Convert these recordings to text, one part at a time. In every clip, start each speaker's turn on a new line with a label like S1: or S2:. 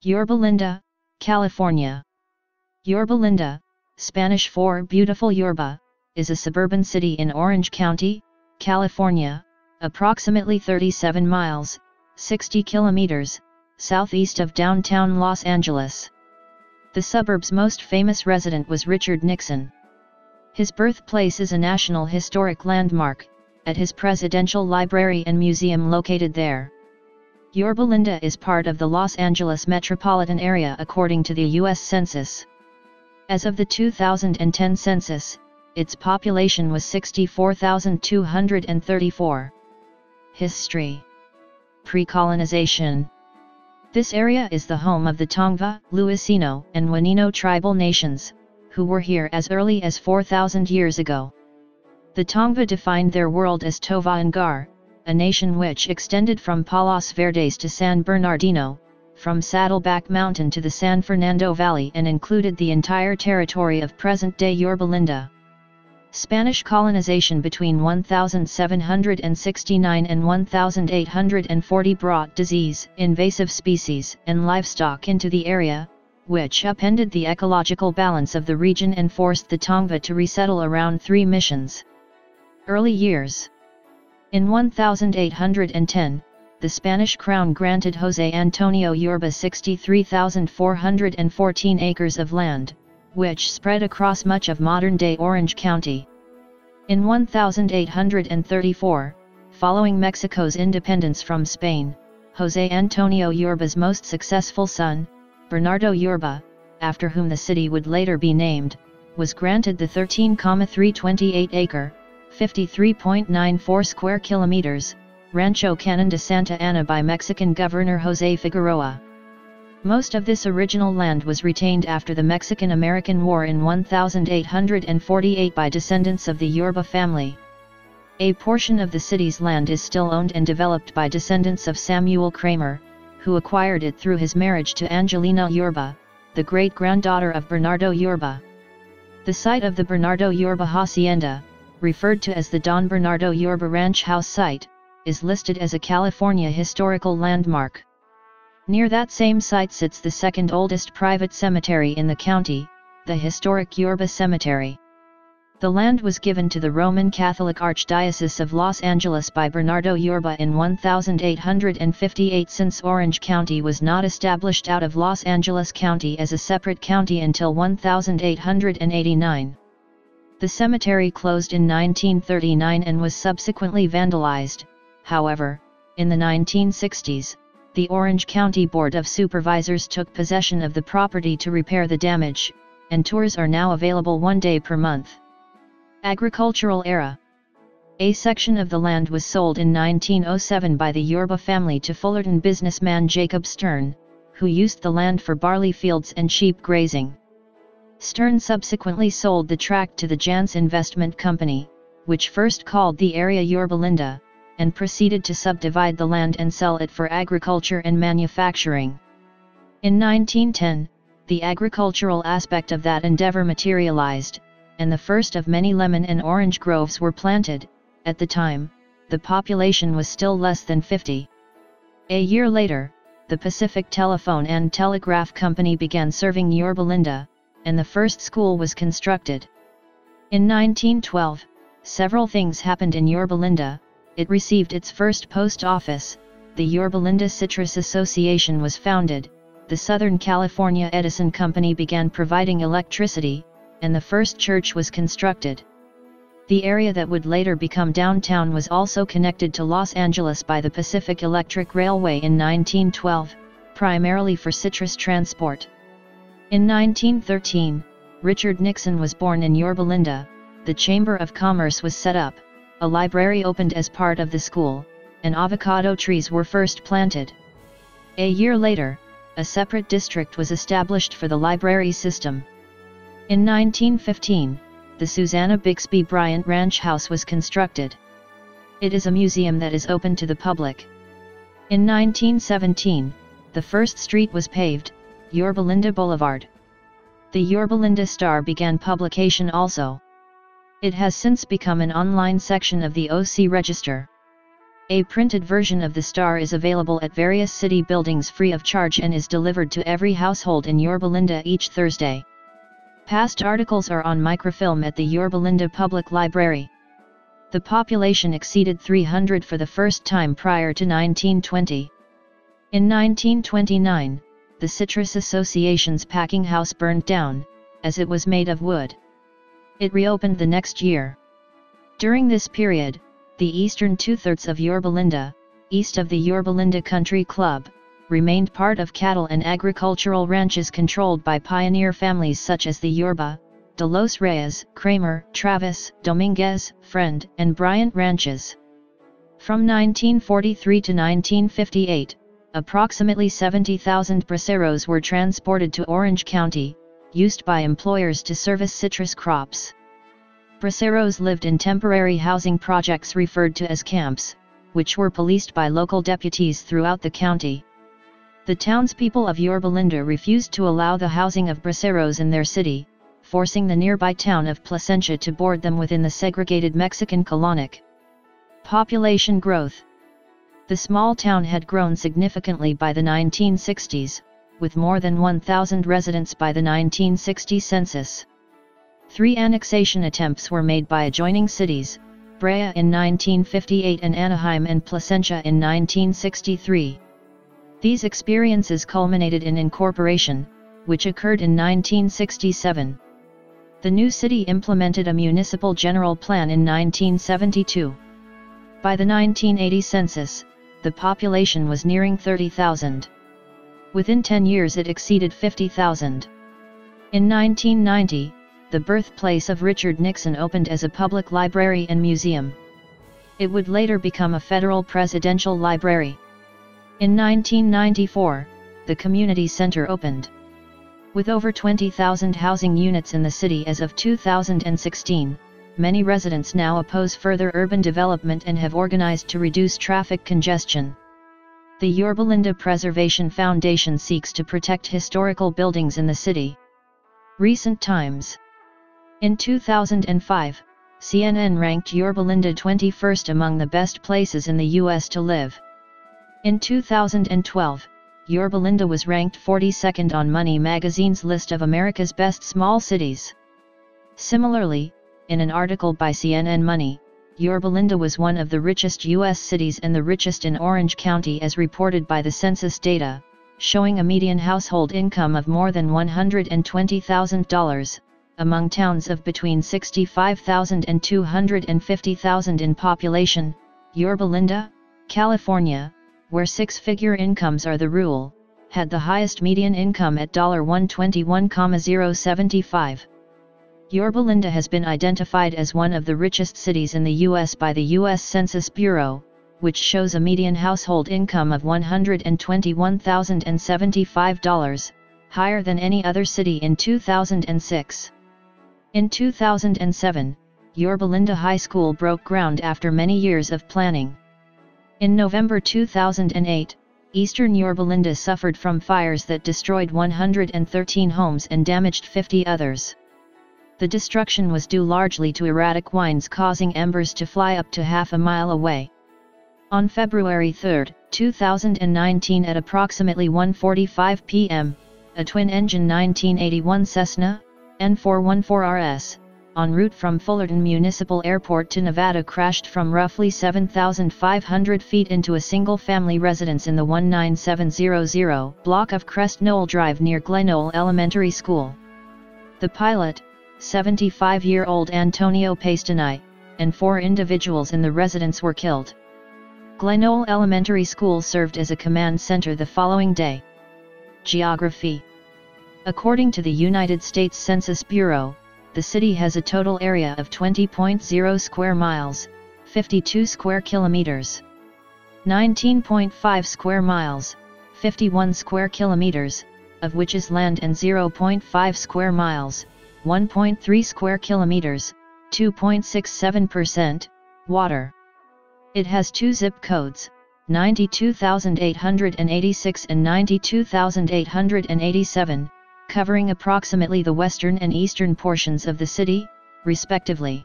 S1: Yorba Linda, California. Yorba Linda, Spanish for Beautiful Yorba, is a suburban city in Orange County, California, approximately 37 miles, 60 kilometers, southeast of downtown Los Angeles. The suburb's most famous resident was Richard Nixon. His birthplace is a National Historic Landmark, at his Presidential Library and Museum located there. Yorba Linda is part of the Los Angeles metropolitan area according to the U.S. Census. As of the 2010 census, its population was 64,234. History. Pre-colonization. This area is the home of the Tongva, Luiseno, and Juanino tribal nations, who were here as early as 4,000 years ago. The Tongva defined their world as Tova Angar, a nation which extended from Palos Verdes to San Bernardino, from Saddleback Mountain to the San Fernando Valley, and included the entire territory of present-day Yorba Linda. Spanish colonization between 1769 and 1840 brought disease, invasive species, and livestock into the area, which upended the ecological balance of the region and forced the Tongva to resettle around 3 missions. Early years. In 1810, the Spanish crown granted José Antonio Yorba 63,414 acres of land, which spread across much of modern-day Orange County. In 1834, following Mexico's independence from Spain, José Antonio Yorba's most successful son, Bernardo Yorba, after whom the city would later be named, was granted the 13,328-acre, 53.94 square kilometers, Rancho Canon de Santa Ana by Mexican Governor José Figueroa. Most of this original land was retained after the Mexican-American War in 1848 by descendants of the Yorba family. A portion of the city's land is still owned and developed by descendants of Samuel Kramer, who acquired it through his marriage to Angelina Yorba, the great-granddaughter of Bernardo Yorba. The site of the Bernardo Yorba Hacienda, referred to as the Don Bernardo Yorba Ranch House site, is listed as a California Historical Landmark. Near that same site sits the second oldest private cemetery in the county, the historic Yorba Cemetery. The land was given to the Roman Catholic Archdiocese of Los Angeles by Bernardo Yorba in 1858 since Orange County was not established out of Los Angeles County as a separate county until 1889. The cemetery closed in 1939 and was subsequently vandalized. However, in the 1960s, the Orange County Board of Supervisors took possession of the property to repair the damage, and tours are now available 1 day per month. Agricultural era. A section of the land was sold in 1907 by the Yorba family to Fullerton businessman Jacob Stern, who used the land for barley fields and sheep grazing. Stern subsequently sold the tract to the Jans Investment Company, which first called the area Yorba Linda, and proceeded to subdivide the land and sell it for agriculture and manufacturing. In 1910, the agricultural aspect of that endeavor materialized, and the first of many lemon and orange groves were planted. At the time, the population was still less than 50. A year later, the Pacific Telephone and Telegraph Company began serving Yorba Linda, and the first school was constructed. In 1912, several things happened in Yorba Linda. It received its first post office, the Yorba Linda Citrus Association was founded, the Southern California Edison Company began providing electricity, and the first church was constructed. The area that would later become downtown was also connected to Los Angeles by the Pacific Electric Railway in 1912, primarily for citrus transport. In 1913, Richard Nixon was born in Yorba Linda, the Chamber of Commerce was set up, a library opened as part of the school, and avocado trees were first planted. A year later, a separate district was established for the library system. In 1915, the Susanna Bixby Bryant Ranch House was constructed. It is a museum that is open to the public. In 1917, the first street was paved, Yorba Linda Boulevard. The Yorba Linda Star began publication also. It has since become an online section of the OC Register. A printed version of the star is available at various city buildings free of charge and is delivered to every household in Yorba Linda each Thursday. Past articles are on microfilm at the Yorba Linda Public Library. The population exceeded 300 for the first time prior to 1920. In 1929, the Citrus Association's packing house burned down, as it was made of wood. It reopened the next year. During this period, the eastern two-thirds of Yorba Linda, east of the Yorba Linda Country Club, remained part of cattle and agricultural ranches controlled by pioneer families such as the Yorba, De Los Reyes, Kramer, Travis, Dominguez, Friend, and Bryant ranches. From 1943 to 1958, approximately 70,000 braceros were transported to Orange County, used by employers to service citrus crops. Braceros lived in temporary housing projects referred to as camps, which were policed by local deputies throughout the county. The townspeople of Yorba Linda refused to allow the housing of braceros in their city, forcing the nearby town of Placentia to board them within the segregated Mexican colonic. Population growth. The small town had grown significantly by the 1960s, with more than 1,000 residents by the 1960 census. 3 annexation attempts were made by adjoining cities, Brea in 1958 and Anaheim and Placentia in 1963. These experiences culminated in incorporation, which occurred in 1967. The new city implemented a municipal general plan in 1972. By the 1980 census, the population was nearing 30,000. Within 10 years it exceeded 50,000. In 1990, the birthplace of Richard Nixon opened as a public library and museum. It would later become a federal presidential library. In 1994, the community center opened. With over 20,000 housing units in the city as of 2016, many residents now oppose further urban development and have organized to reduce traffic congestion. The Yorba Linda Preservation Foundation seeks to protect historical buildings in the city. Recent times. In 2005, CNN ranked Yorba Linda 21st among the best places in the U.S. to live. In 2012, Yorba Linda was ranked 42nd on Money magazine's list of America's best small cities. Similarly, in an article by CNN Money, Yorba Linda was one of the richest U.S. cities and the richest in Orange County as reported by the census data, showing a median household income of more than $120,000, among towns of between 65,000 and 250,000 in population. Yorba Linda, California, where six-figure incomes are the rule, had the highest median income at $121,075. Yorba Linda has been identified as one of the richest cities in the U.S. by the U.S. Census Bureau, which shows a median household income of $121,075, higher than any other city in 2006. In 2007, Yorba Linda High School broke ground after many years of planning. In November 2008, eastern Yorba Linda suffered from fires that destroyed 113 homes and damaged 50 others. The destruction was due largely to erratic winds causing embers to fly up to half a mile away. On February 3, 2019 at approximately 1:45 p.m., a twin-engine 1981 Cessna N414RS, en route from Fullerton Municipal Airport to Nevada crashed from roughly 7,500 feet into a single-family residence in the 19700 block of Crest Knoll Drive near Glenknoll Elementary School. The pilot, 75-year-old Antonio Pastani, and 4 individuals in the residence were killed. Glenknoll Elementary School served as a command center the following day. Geography. According to the United States Census Bureau, the city has a total area of 20.0 square miles, 52 square kilometers. 19.5 square miles, 51 square kilometers, of which is land, and 0.5 square miles, 1.3 square kilometers, 2.67%, water. It has 2 zip codes, 92,886 and 92,887, covering approximately the western and eastern portions of the city, respectively.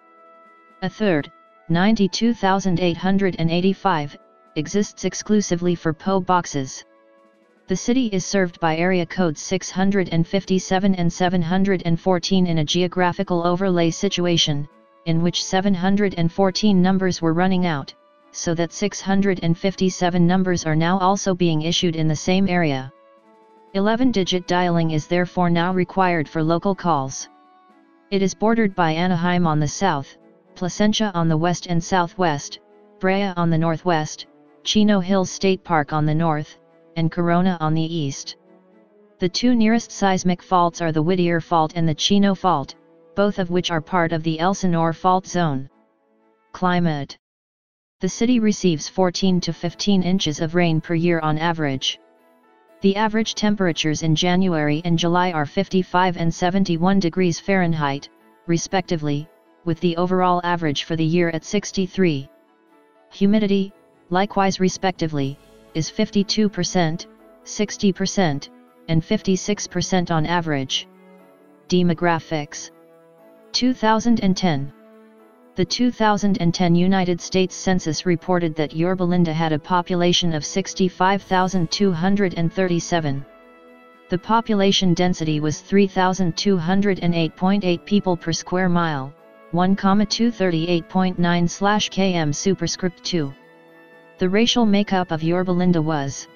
S1: A third, 92,885, exists exclusively for PO boxes. The city is served by area codes 657 and 714 in a geographical overlay situation, in which 714 numbers were running out, so that 657 numbers are now also being issued in the same area. 11-digit dialing is therefore now required for local calls. It is bordered by Anaheim on the south, Placentia on the west and southwest, Brea on the northwest, Chino Hills State Park on the north, and Corona on the east. The two nearest seismic faults are the Whittier Fault and the Chino Fault, both of which are part of the Elsinore Fault Zone. Climate. The city receives 14 to 15 inches of rain per year on average. The average temperatures in January and July are 55 and 71 degrees Fahrenheit, respectively, with the overall average for the year at 63. Humidity, likewise respectively, is 52%, 60%, and 56% on average. Demographics. 2010. The 2010 United States Census reported that Yorba Linda had a population of 65,237. The population density was 3,208.8 people per square mile, 1,238.9 km superscript 2. The racial makeup of Yorba Linda was: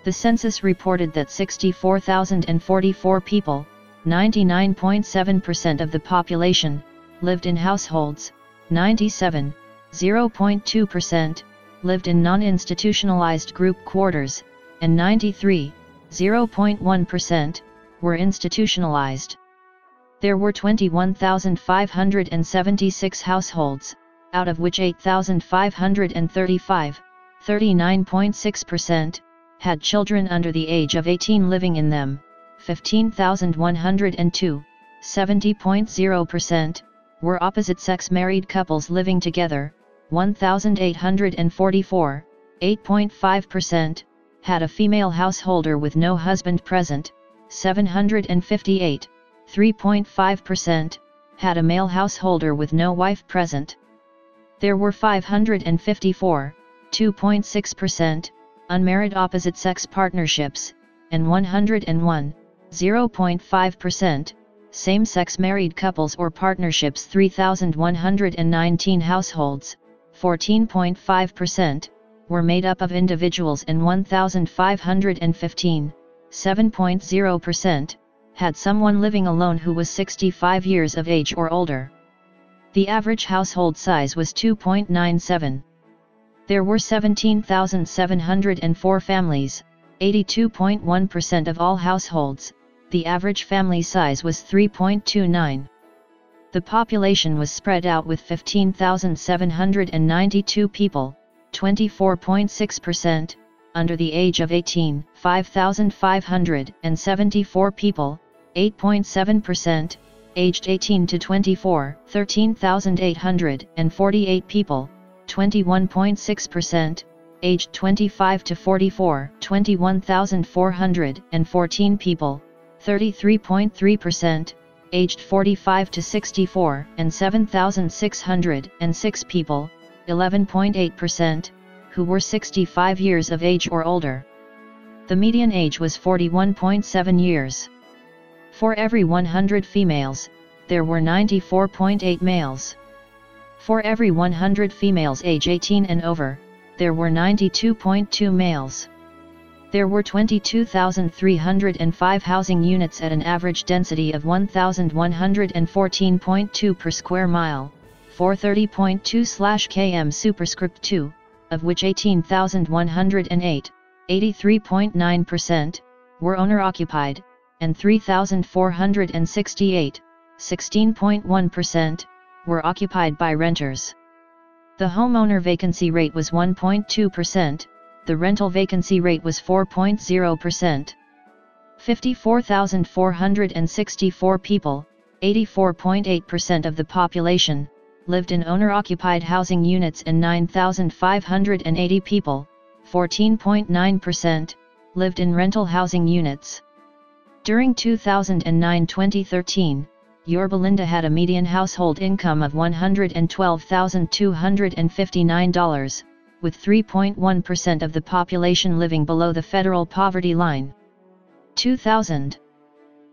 S1: the census reported that 64,044 people, 99.7% of the population, lived in households, 97.0% lived in non-institutionalized group quarters, and 93.0% were institutionalized. There were 21,576 households, out of which 8,535, 39.6%, had children under the age of 18 living in them, 15,102, 70.0%, were opposite-sex married couples living together, 1,844, 8.5%, had a female householder with no husband present, 758, 3.5%, had a male householder with no wife present. There were 554, 2.6%, unmarried opposite-sex partnerships, and 101, 0.5%, same-sex married couples or partnerships. 3,119 households, 14.5%, were made up of individuals, and 1,515, 7.0%, had someone living alone who was 65 years of age or older. The average household size was 2.97. There were 17,704 families, 82.1% of all households. The average family size was 3.29. The population was spread out with 15,792 people, 24.6%, under the age of 18, 5,574 people, 8.7%, aged 18 to 24, 13,848 people, 21.6%, aged 25 to 44, 21,414 people, 33.3%, aged 45 to 64, and 7,606 people, 11.8%, who were 65 years of age or older. The median age was 41.7 years. For every 100 females, there were 94.8 males. For every 100 females age 18 and over, there were 92.2 males. There were 22,305 housing units at an average density of 1,114.2 per square mile, 430.2 km superscript 2, of which 18,108, 83.9%, were owner-occupied, and 3,468, 16.1%, were occupied by renters. The homeowner vacancy rate was 1.2%, the rental vacancy rate was 4.0%. 54,464 people, 84.8% of the population, lived in owner-occupied housing units, and 9,580 people, 14.9%, lived in rental housing units. During 2009-2013, Yorba Linda had a median household income of $112,259, with 3.1% of the population living below the federal poverty line. 2000.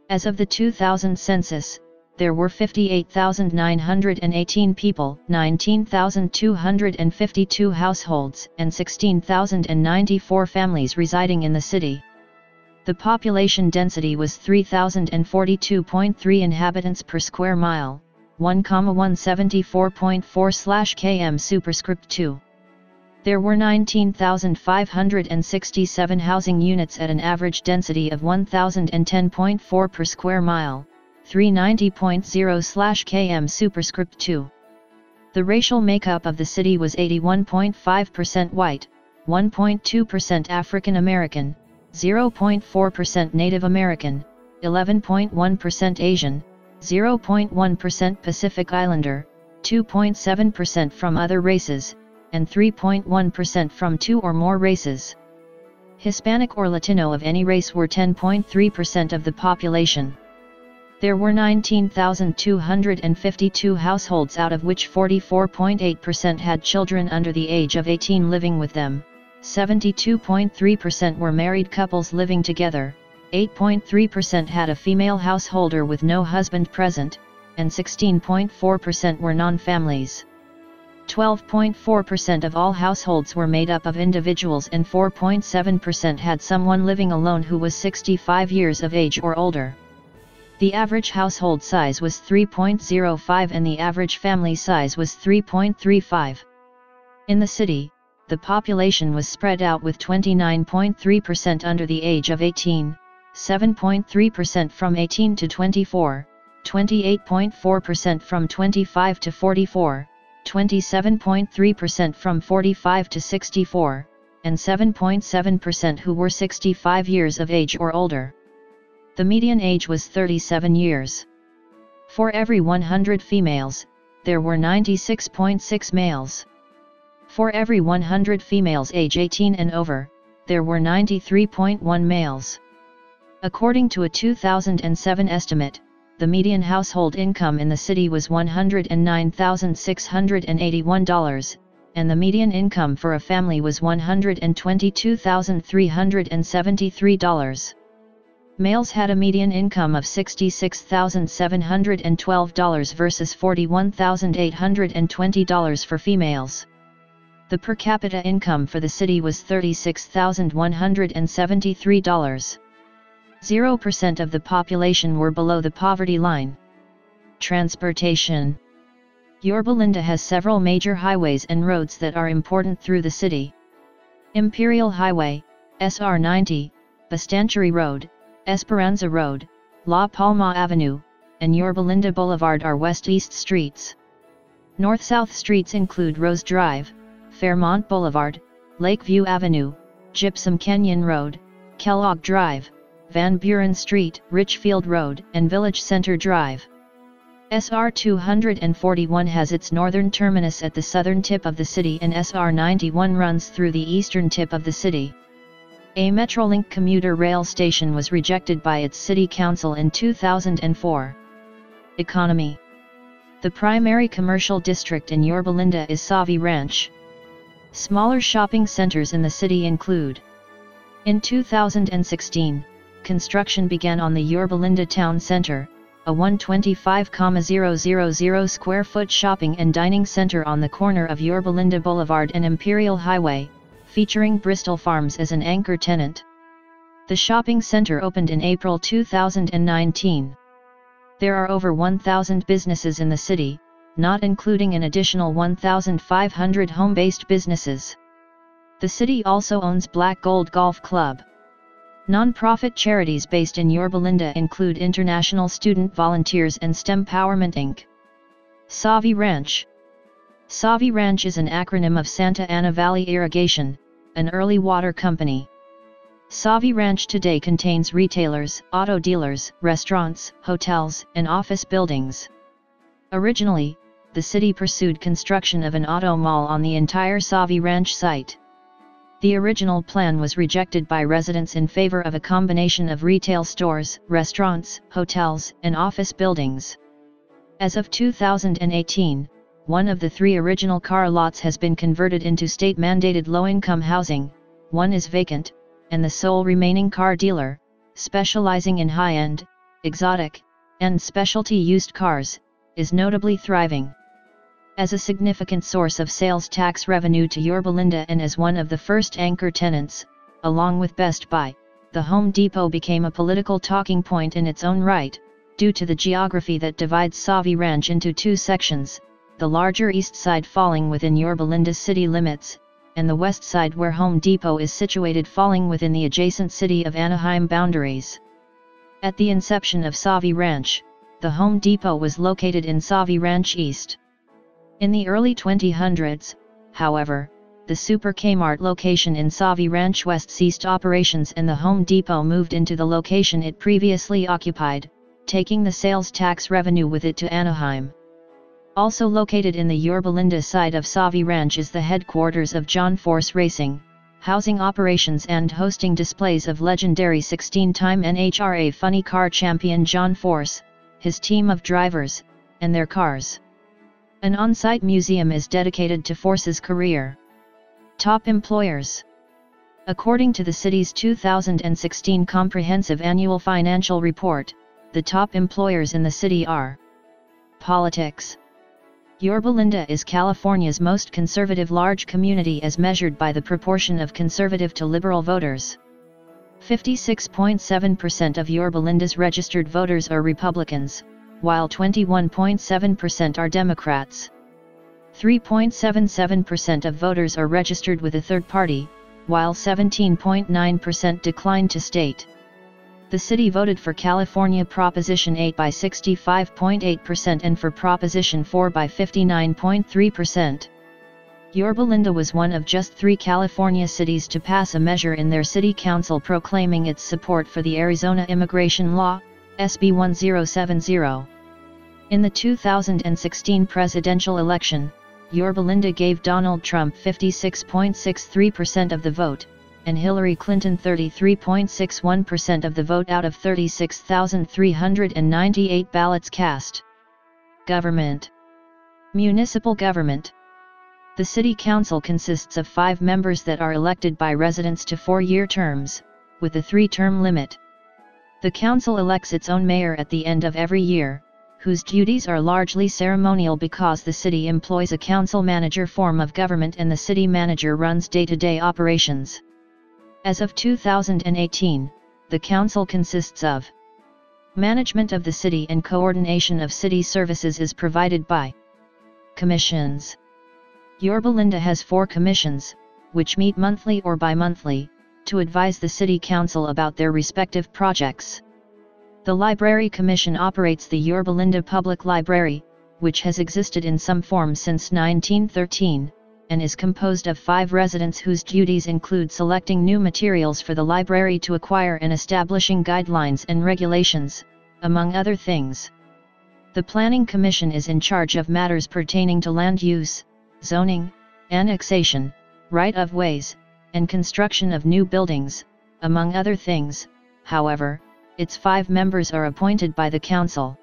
S1: As of the 2000 census, there were 58,918 people, 19,252 households, and 16,094 families residing in the city. The population density was 3,042.3 inhabitants per square mile, 1,174.4/km superscript 2. There were 19,567 housing units at an average density of 1,010.4 per square mile, 390.0/km superscript 2. The racial makeup of the city was 81.5% white, 1.2% African American, 0.4% Native American, 11.1% Asian, 0.1% Pacific Islander, 2.7% from other races, and 3.1% from two or more races. Hispanic or Latino of any race were 10.3% of the population. There were 19,252 households, out of which 44.8% had children under the age of 18 living with them, 72.3% were married couples living together, 8.3% had a female householder with no husband present, and 16.4% were non-families. 12.4% of all households were made up of individuals, and 4.7% had someone living alone who was 65 years of age or older. The average household size was 3.05 and the average family size was 3.35. In the city, the population was spread out, with 29.3% under the age of 18, 7.3% from 18 to 24, 28.4% from 25 to 44, 27.3% from 45 to 64, and 7.7% who were 65 years of age or older. The median age was 37 years. For every 100 females, there were 96.6 males. For every 100 females age 18 and over, there were 93.1 males. According to a 2007 estimate, the median household income in the city was $109,681, and the median income for a family was $122,373. Males had a median income of $66,712 versus $41,820 for females. The per capita income for the city was $36,173. 0% of the population were below the poverty line. Transportation. Yorba Linda has several major highways and roads that are important through the city. Imperial Highway, SR 90, Bastanchery Road, Esperanza Road, La Palma Avenue, and Yorba Linda Boulevard are west-east streets. North-south streets include Rose Drive, Fairmont Boulevard, Lakeview Avenue, Gypsum Canyon Road, Kellogg Drive, Van Buren Street, Richfield Road, and Village Center Drive. SR 241 has its northern terminus at the southern tip of the city, and SR 91 runs through the eastern tip of the city. A Metrolink commuter rail station was rejected by its city council in 2004. Economy. The primary commercial district in Yorba Linda is Sauvie Ranch. Smaller shopping centers in the city include: in 2016, construction began on the Yorba Linda Town Center, a 125,000 square foot shopping and dining center on the corner of Yorba Linda Boulevard and Imperial Highway, featuring Bristol Farms as an anchor tenant. The shopping center opened in April 2019. There are over 1,000 businesses in the city, not including an additional 1,500 home-based businesses. The city also owns Black Gold Golf Club. Non-profit charities based in Yorba Linda include International Student Volunteers and STEMpowerment Inc. Sauvie Ranch. Sauvie Ranch is an acronym of Santa Ana Valley Irrigation, an early water company. Sauvie Ranch today contains retailers, auto dealers, restaurants, hotels, and office buildings. Originally, the city pursued construction of an auto mall on the entire Sauvie Ranch site. The original plan was rejected by residents in favor of a combination of retail stores, restaurants, hotels, and office buildings. As of 2018, one of the 3 original car lots has been converted into state-mandated low-income housing, 1 is vacant, and the sole remaining car dealer, specializing in high-end, exotic, and specialty used cars, is notably thriving. As a significant source of sales tax revenue to Yorba Linda and as one of the first anchor tenants, along with Best Buy, the Home Depot became a political talking point in its own right, due to the geography that divides Sauvie Ranch into 2 sections, the larger east side falling within Yorba Linda's city limits, and the west side where Home Depot is situated falling within the adjacent city of Anaheim boundaries. At the inception of Sauvie Ranch, the Home Depot was located in Sauvie Ranch East. In the early 2000s, however, the Super Kmart location in Sauvie Ranch West ceased operations and the Home Depot moved into the location it previously occupied, taking the sales tax revenue with it to Anaheim. Also located in the Yorba Linda side of Sauvie Ranch is the headquarters of John Force Racing, housing operations and hosting displays of legendary 16-time NHRA Funny Car champion John Force, his team of drivers, and their cars. An on-site museum is dedicated to Force's career. Top employers. According to the city's 2016 Comprehensive Annual Financial Report, the top employers in the city are: Politics. Yorba Linda is California's most conservative large community as measured by the proportion of conservative to liberal voters. 56.7% of Yorba Linda's registered voters are Republicans, while 21.7% are Democrats. 3.77% of voters are registered with a third party, while 17.9% declined to state. The city voted for California Proposition 8 by 65.8% and for Proposition 4 by 59.3%. Yorba Linda was one of just 3 California cities to pass a measure in their city council proclaiming its support for the Arizona immigration law, SB 1070. In the 2016 presidential election, Yorba Linda gave Donald Trump 56.63% of the vote, and Hillary Clinton 33.61% of the vote out of 36,398 ballots cast. Government. Municipal government. The city council consists of 5 members that are elected by residents to 4-year terms, with a 3-term limit. The council elects its own mayor at the end of every year, whose duties are largely ceremonial because the city employs a council manager form of government and the city manager runs day-to-day operations. As of 2018, the council consists of management of the city and coordination of city services is provided by commissions. Yorba Linda has 4 commissions, which meet monthly or bi-monthly, to advise the city council about their respective projects. The Library Commission operates the Yorba Linda Public Library, which has existed in some form since 1913, and is composed of 5 residents whose duties include selecting new materials for the library to acquire and establishing guidelines and regulations, among other things. The Planning Commission is in charge of matters pertaining to land use, zoning, annexation, right-of-ways, and construction of new buildings, among other things. However, its 5 members are appointed by the council.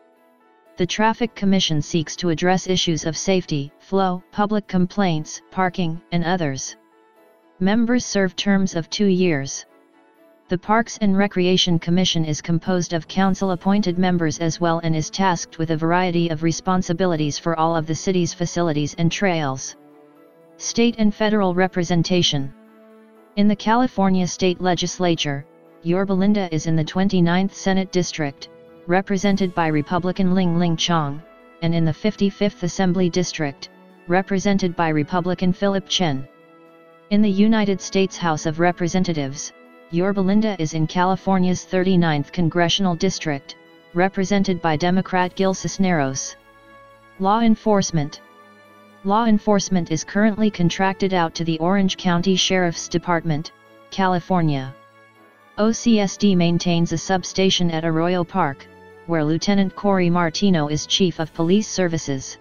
S1: The Traffic Commission seeks to address issues of safety, flow, public complaints, parking, and others. Members serve terms of 2 years. The Parks and Recreation Commission is composed of council-appointed members as well and is tasked with a variety of responsibilities for all of the city's facilities and trails. State and federal representation. In the California State Legislature, Yorba Linda is in the 29th Senate District, represented by Republican Ling Ling Chong, and in the 55th Assembly District, represented by Republican Philip Chen. In the United States House of Representatives, Yorba Linda is in California's 39th Congressional District, represented by Democrat Gil Cisneros. Law enforcement. Law enforcement is currently contracted out to the Orange County Sheriff's Department, California. OCSD maintains a substation at Arroyo Park, where Lieutenant Corey Martino is Chief of Police Services.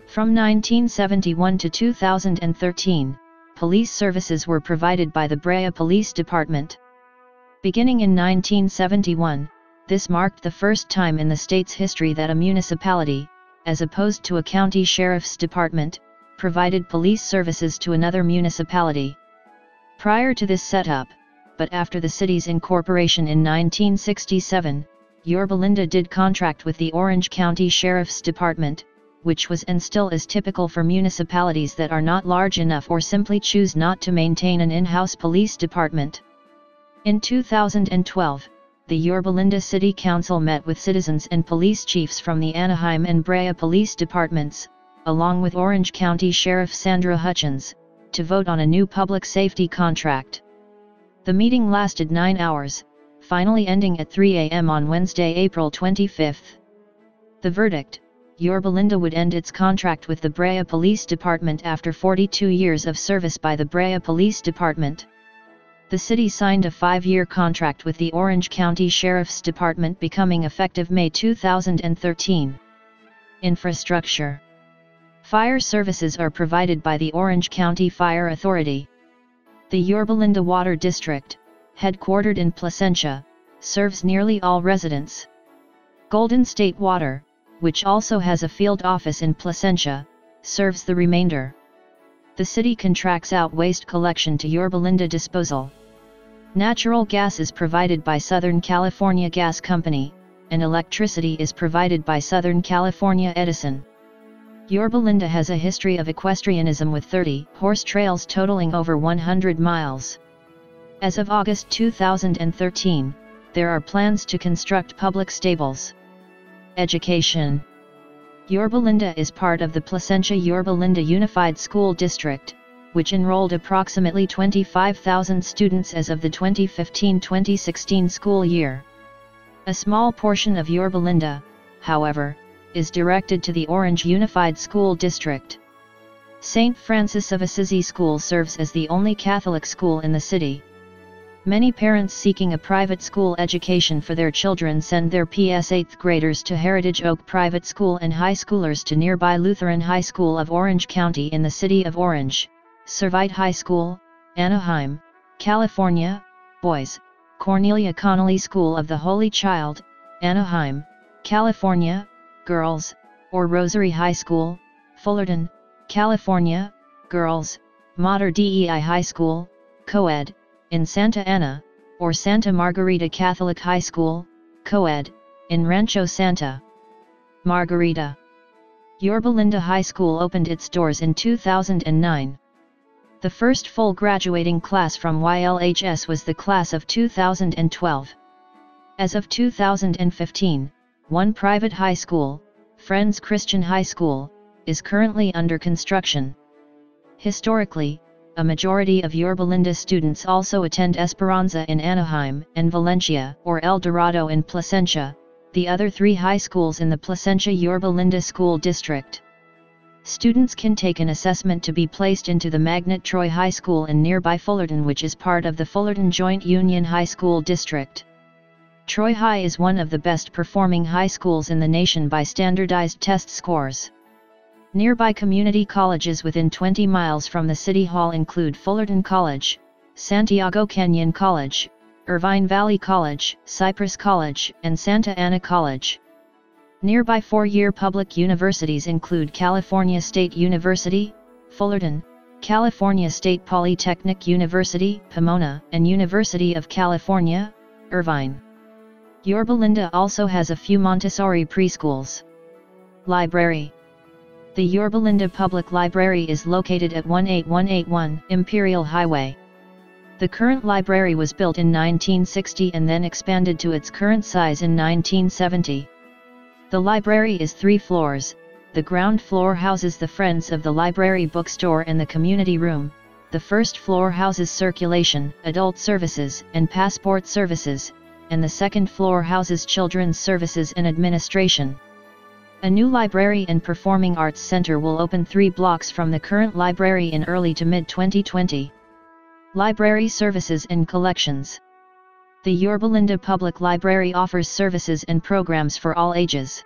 S1: From 1971 to 2013, police services were provided by the Brea Police Department. Beginning in 1971, this marked the first time in the state's history that a municipality, as opposed to a county sheriff's department, provided police services to another municipality. Prior to this setup, but after the city's incorporation in 1967, Yorba Linda did contract with the Orange County Sheriff's Department, which was and still is typical for municipalities that are not large enough or simply choose not to maintain an in-house police department. In 2012, the Yorba Linda City Council met with citizens and police chiefs from the Anaheim and Brea police departments, along with Orange County Sheriff Sandra Hutchins, to vote on a new public safety contract. The meeting lasted 9 hours, finally ending at 3 a.m. on Wednesday, April 25. The verdict: Yorba Linda would end its contract with the Brea Police Department after 42 years of service by the Brea Police Department. The city signed a 5-year contract with the Orange County Sheriff's Department becoming effective May 2013. Infrastructure. Fire services are provided by the Orange County Fire Authority. The Yorba Linda Water District, headquartered in Placentia, serves nearly all residents. Golden State Water, which also has a field office in Placentia, serves the remainder. The city contracts out waste collection to Yorba Linda Disposal. Natural gas is provided by Southern California Gas Company, and electricity is provided by Southern California Edison. Yorba Linda has a history of equestrianism with 30 horse trails totaling over 100 miles. As of August 2013, there are plans to construct public stables. Education. Yorba Linda is part of the Placentia-Yorba Linda Unified School District, which enrolled approximately 25,000 students as of the 2015-2016 school year. A small portion of Yorba Linda, however, is directed to the Orange Unified School District. St. Francis of Assisi School serves as the only Catholic school in the city. Many parents seeking a private school education for their children send their PS 8th graders to Heritage Oak Private School and high schoolers to nearby Lutheran High School of Orange County in the city of Orange, Servite High School, Anaheim, California, Boys, Cornelia Connolly School of the Holy Child, Anaheim, California, Girls, or Rosary High School, Fullerton, California, Girls, Mater Dei High School, Co-ed, in Santa Ana, or Santa Margarita Catholic High School, Co-ed, in Rancho Santa Margarita. Yorba Linda High School opened its doors in 2009. The first full graduating class from YLHS was the class of 2012. As of 2015, one private high school, Friends Christian High School, is currently under construction. Historically, a majority of Yorba Linda students also attend Esperanza in Anaheim and Valencia or El Dorado in Placentia, the other 3 high schools in the Placentia-Yorba Linda School District. Students can take an assessment to be placed into the Magnet Troy High School in nearby Fullerton, which is part of the Fullerton Joint Union High School District. Troy High is one of the best performing high schools in the nation by standardized test scores. Nearby community colleges within 20 miles from the City Hall include Fullerton College, Santiago Canyon College, Irvine Valley College, Cypress College, and Santa Ana College. Nearby 4-year public universities include California State University, Fullerton, California State Polytechnic University, Pomona, and University of California, Irvine. Yorba Linda also has a few Montessori preschools. Library. The Yorba Linda Public Library is located at 18181 Imperial Highway. The current library was built in 1960 and then expanded to its current size in 1970. The library is 3 floors. The ground floor houses the Friends of the Library bookstore and the community room. The first floor houses circulation, adult services, and passport services, and the second floor houses children's services and administration. A new library and performing arts center will open 3 blocks from the current library in early to mid-2020. Library services and collections. The Yorba Linda Public Library offers services and programs for all ages.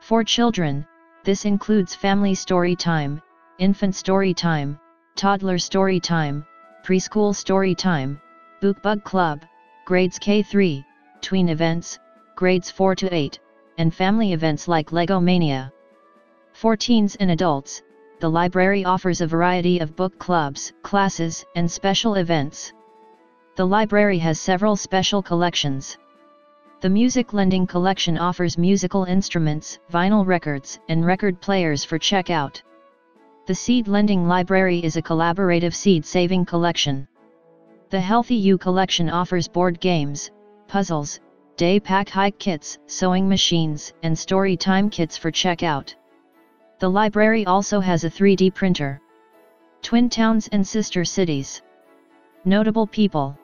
S1: For children, this includes family story time, infant story time, toddler story time, preschool story time, BookBug Club, grades K-3, tween events, grades 4 to 8, and family events like Lego Mania. For teens and adults, the library offers a variety of book clubs, classes, and special events. The library has several special collections. The Music Lending Collection offers musical instruments, vinyl records, and record players for checkout. The Seed Lending Library is a collaborative seed-saving collection. The Healthy You Collection offers board games, puzzles, day pack hike kits, sewing machines, and story time kits for checkout. The library also has a 3D printer. Twin Towns and Sister Cities. Notable people.